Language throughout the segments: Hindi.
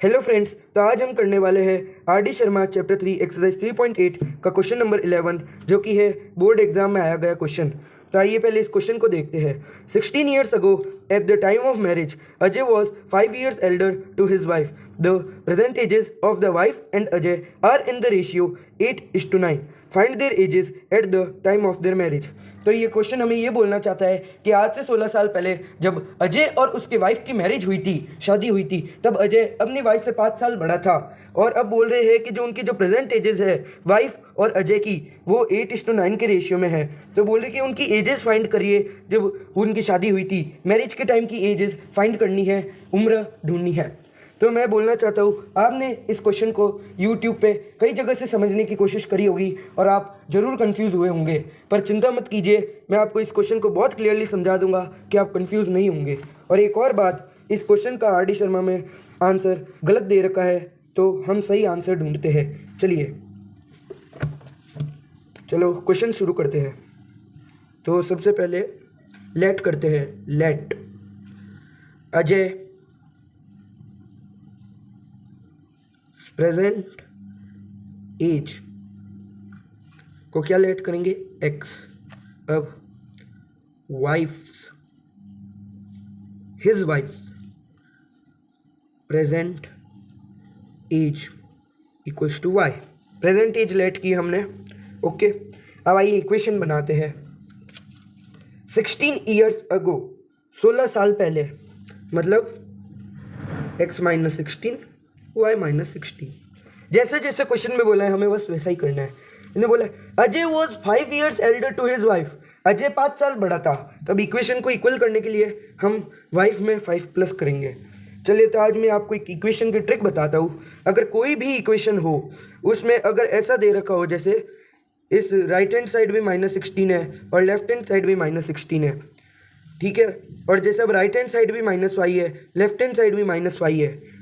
हेलो फ्रेंड्स, तो आज हम करने वाले हैं R D Sharma chapter 3 exercise 3.8 का क्वेश्चन नंबर 11 जो कि है बोर्ड एग्जाम में आया गया क्वेश्चन। तो आइए पहले इस क्वेश्चन को देखते हैं। 16 years ago at the time of marriage Ajay was 5 years elder to his wife. The present ages of the wife and Ajay are in the ratio 8:9. Find their ages at the time of their marriage. तो ये क्वेश्चन हमें ये बोलना चाहता है कि आज से 16 साल पहले जब अजय और उसके वाइफ की मैरिज हुई थी, शादी हुई थी, तब अजय अपनी वाइफ से 5 साल बड़ा था। और अब बोल रहे हैं कि जो उनकी जो प्रेजेंट एजेस है वाइफ और अजय की, वो 8:9 के रेशियो में है। तो बोल रहे कि उनकी एजेस फाइंड करिए जब उनकी शादी हुई थी, मैरिज के टाइम की एजेस फाइंड करनी है, उम्र ढूंढनी है। तो मैं बोलना चाहता हूँ, आपने इस क्वेश्चन को यूट्यूब पे कई जगह से समझने की कोशिश करी होगी और आप ज़रूर कंफ्यूज हुए होंगे, पर चिंता मत कीजिए, मैं आपको इस क्वेश्चन को बहुत क्लियरली समझा दूंगा कि आप कंफ्यूज नहीं होंगे। और एक और बात, इस क्वेश्चन का आर डी शर्मा में आंसर गलत दे रखा है, तो हम सही आंसर ढूंढते हैं। चलो क्वेश्चन शुरू करते हैं। तो सबसे पहले लेट करते हैं। लेट अजय प्रेजेंट एज को क्या लेट करेंगे, एक्स। अब wife, his wife present age equals to y. Present age let की हमने, ओके। अब आइए इक्वेशन बनाते हैं। 16 years ago, 16 साल पहले, मतलब x माइनस 16 y माइनस 16। जैसे जैसे क्वेश्चन में बोला है हमें बस वैसा ही करना है। इन्हें बोला Ajay was 5 years elder to his wife. Ajay 5 साल बड़ा था, तब इक्वेशन को इक्वल करने के लिए हम वाइफ में 5 प्लस करेंगे। चलिए, तो आज मैं आपको एक इक्वेशन की ट्रिक बताता हूँ। अगर कोई भी इक्वेशन हो, उसमें अगर ऐसा दे रखा हो, जैसे इस राइट हैंड साइड भी -16 है और लेफ्ट हैंड साइड भी -16 है, ठीक है। और जैसे अब राइट हैंड साइड भी -y है, लेफ्ट हैंड साइड भी -y है,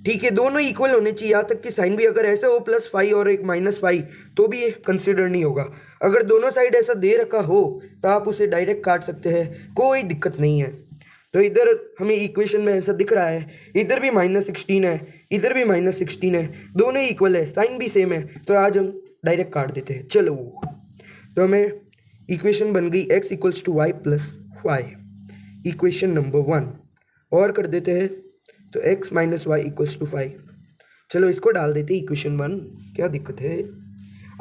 ठीक है। दोनों इक्वल होने चाहिए, यहाँ तक कि साइन भी अगर ऐसे हो +5 और एक -y, तो भी ये कंसिडर नहीं होगा। अगर दोनों साइड ऐसा दे रखा हो तो आप उसे डायरेक्ट काट सकते हैं, कोई दिक्कत नहीं है। तो इधर हमें इक्वेशन में ऐसा दिख रहा है, इधर भी -16 है, इधर भी -16 है, दोनों इक्वल है, साइन भी सेम है, तो आज हम डायरेक्ट काट देते हैं। चलो, तो हमें इक्वेशन बन गई x equals to y plus y, equation number 1। और कर देते हैं, तो x minus y equals to 5। चलो इसको डाल देते हैं इक्वेशन 1, क्या दिक्कत है।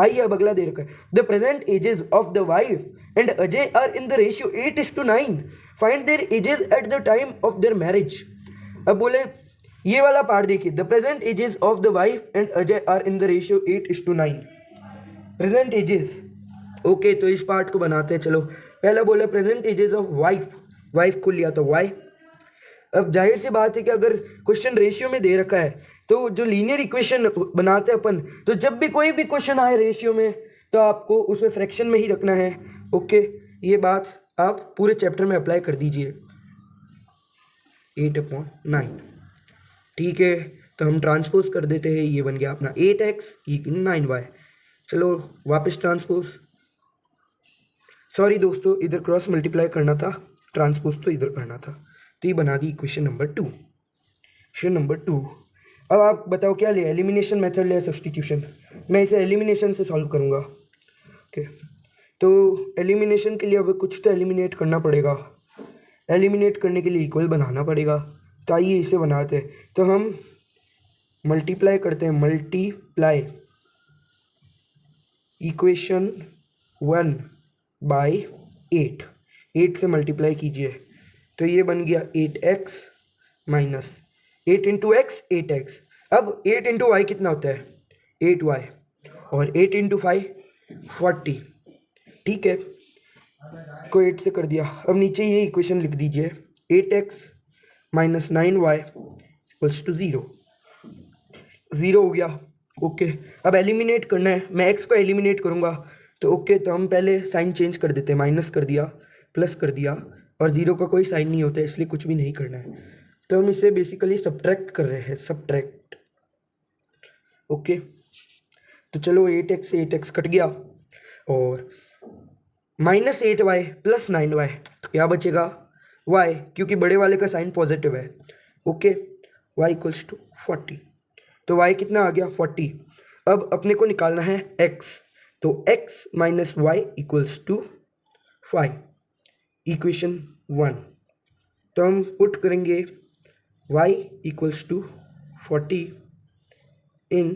आइए अब अगला दे रखा है, the present ages of the wife and Ajay are in the ratio 8:9। Find their ages at the time of their marriage. अब बोले ये वाला पार्ट देखिए, the present ages of the wife and Ajay are in the ratio 8:9। Present ages, okay. तो इस पार्ट को बनाते हैं। चलो, पहला बोला present ages of wife, wife को लिया तो वाई। अब जाहिर सी बात है कि अगर क्वेश्चन रेशियो में दे रखा है, तो जो लीनियर इक्वेशन बनाते हैं अपन, तो जब भी कोई भी क्वेश्चन आए रेशियो में, तो आपको उसमें फ्रैक्शन में ही रखना है, ओके। ये बात आप पूरे चैप्टर में अप्लाई कर दीजिए। 8/9, ठीक है। तो हम ट्रांसपोज कर देते हैं, ये बन गया अपना 8x 9y। चलो वापस ट्रांसपोज, सॉरी दोस्तों, इधर क्रॉस मल्टीप्लाई करना था, ट्रांसपोज तो इधर करना था। तो ये बना the equation number 2। Equation number 2। अब आप बताओ क्या ले, एलिमिनेशन मेथड ले सब्स्टिट्यूशन। मैं इसे एलिमिनेशन से सॉल्व करूँगा, ओके। तो एलिमिनेशन के लिए अब कुछ तो एलिमिनेट करना पड़ेगा, एलिमिनेट करने के लिए इक्वल बनाना पड़ेगा। तो आइए इसे बनाते हैं। तो हम मल्टीप्लाई करते हैं, मल्टीप्लाई इक्वेशन 1 बाई 8 से मल्टीप्लाई कीजिए, तो ये बन गया 8x minus 8 into x 8x। अब 8 इंटू वाई कितना होता है, 8y, और 8 इंटू 5 40, ठीक है। को 8 से कर दिया। अब नीचे ये इक्वेशन लिख दीजिए, 8x minus 9y equals to 0। 0 हो गया, ओके। अब एलिमिनेट करना है, मैं x को एलिमिनेट करूँगा, तो ओके। तो हम पहले साइन चेंज कर देते हैं, माइनस कर दिया, प्लस कर दिया, और 0 का कोई साइन नहीं होता है, इसलिए कुछ भी नहीं करना है। तो हम इसे बेसिकली सब्ट्रैक्ट कर रहे हैं, सब्ट्रैक्ट, ओके। तो चलो 8x से 8x कट गया, और -8y प्लस 9y, तो क्या बचेगा y, क्योंकि बड़े वाले का साइन पॉजिटिव है, ओके। y equals to 40। तो y कितना आ गया 40। अब अपने को निकालना है x, तो x minus y equals to 5, equation 1। तो हम पुट करेंगे y equals to 40 in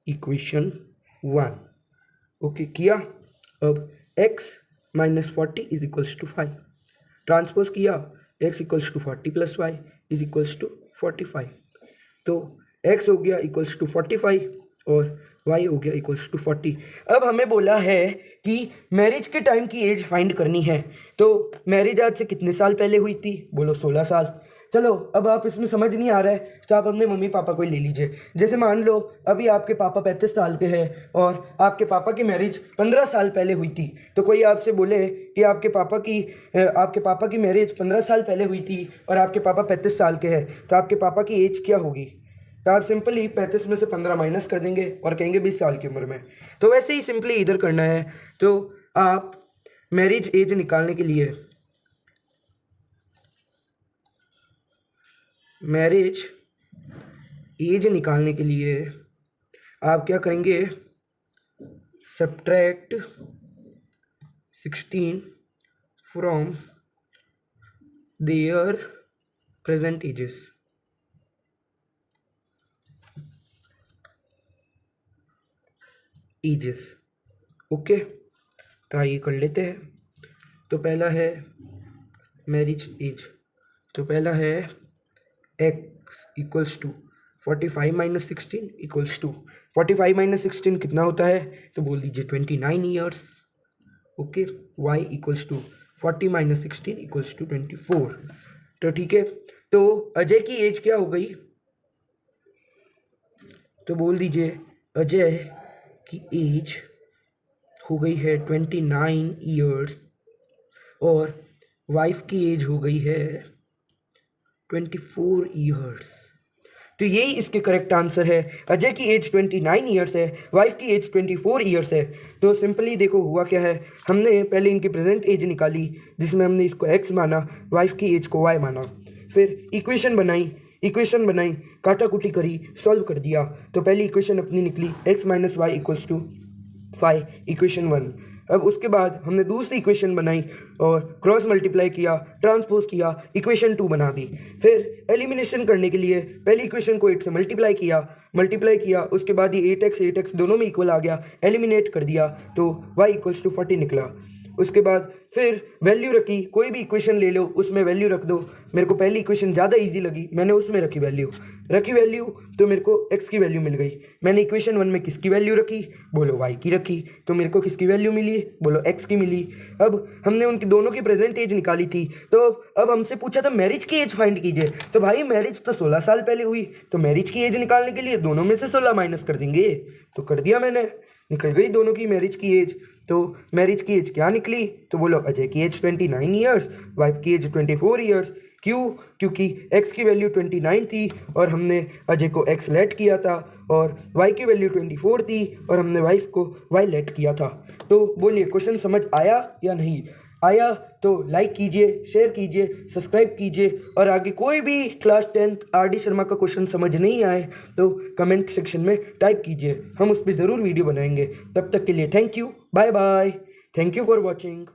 equation 1। Okay किया। अब x minus 40 is equals to 5, transpose किया, x equals to 40 plus y is equals to 45। तो x हो गया इक्वल्स टू 45 और y हो गया इक्वल्स टू 40। अब हमें बोला है कि मैरिज के टाइम की एज फाइंड करनी है। तो मैरिज आज से कितने साल पहले हुई थी? बोलो 16 साल। चलो अब आप इसमें समझ नहीं आ रहा है तो आप अपने मम्मी पापा को ही ले लीजिए। जैसे मान लो अभी आपके पापा 35 साल के हैं और आपके पापा की मैरिज 15 साल पहले हुई थी। तो कोई आपसे बोले कि आपके पापा की मैरिज 15 साल पहले हुई थी और आपके पापा 35 साल के हैं, तो आपके पापा की एज क्या होगी? तो आप सिंपली 35 में से 15 माइनस कर देंगे और कहेंगे 20 साल की उम्र में। तो वैसे ही सिंपली इधर करना है। तो आप मैरिज एज निकालने के लिए आप क्या करेंगे? Subtract 16 from there present ages. Okay, तो आइए कर लेते हैं। तो पहला है मैरिज एज, तो पहला है x equals to 45 minus 16 equals to 45 minus 16 कितना होता है? तो बोल दीजिए 29 years. Okay, y equals to 40 minus 16 equals to 24। तो ठीक है, तो अजय की एज क्या हो गई? तो बोल दीजिए अजय की एज हो गई है 29 ईयर्स और वाइफ की एज हो गई है 24 ईयर्स। तो यही इसके करेक्ट आंसर है। अजय की एज 29 ईयर्स है, वाइफ की एज 24 ईयर्स है। तो सिंपली देखो हुआ क्या है, हमने पहले इनकी प्रेजेंट एज निकाली जिसमें हमने इसको x माना, वाइफ की एज को y माना, फिर इक्वेशन बनाई, काटा कुटी करी, सॉल्व कर दिया। तो पहली इक्वेशन अपनी निकली x minus y equals to 5, equation 1। अब उसके बाद हमने दूसरी इक्वेशन बनाई और क्रॉस मल्टीप्लाई किया, ट्रांसपोज किया, इक्वेशन 2 बना दी। फिर एलिमिनेशन करने के लिए पहली इक्वेशन को 8 से मल्टीप्लाई किया, उसके बाद ये 8x दोनों में इक्वल आ गया, एलिमिनेट कर दिया तो y इक्वल्स टू 40 निकला। उसके बाद फिर वैल्यू रखी, कोई भी इक्वेशन ले लो उसमें वैल्यू रख दो। मेरे को पहली इक्वेशन ज़्यादा इजी लगी, मैंने उसमें रखी वैल्यू तो मेरे को x की वैल्यू मिल गई। मैंने इक्वेशन 1 में किसकी वैल्यू रखी? बोलो y की रखी, तो मेरे को किसकी वैल्यू मिली? बोलो x की मिली। अब हमने उनकी दोनों की प्रेजेंट एज निकाली थी, तो अब हमसे पूछा था मैरिज की एज फाइंड कीजिए। तो भाई मैरिज तो 16 साल पहले हुई, तो मैरिज की एज निकालने के लिए दोनों में से 16 माइनस कर देंगे। तो कर दिया मैंने, निकल गई दोनों की मैरिज की एज। तो मैरिज की एज क्या निकली? तो बोलो अजय की एज 29 ईयर्स, वाइफ की एज 24 ईयर्स। क्यों? क्योंकि x की वैल्यू 29 थी और हमने अजय को x लेट किया था, और y की वैल्यू 24 थी और हमने वाइफ को y लेट किया था। तो बोलिए क्वेश्चन समझ आया या नहीं आया? तो लाइक कीजिए, शेयर कीजिए, सब्सक्राइब कीजिए, और आगे कोई भी क्लास 10th RD शर्मा का क्वेश्चन समझ नहीं आए तो कमेंट सेक्शन में टाइप कीजिए, हम उस पर ज़रूर वीडियो बनाएंगे। तब तक के लिए thank you, bye bye, thank you for watching.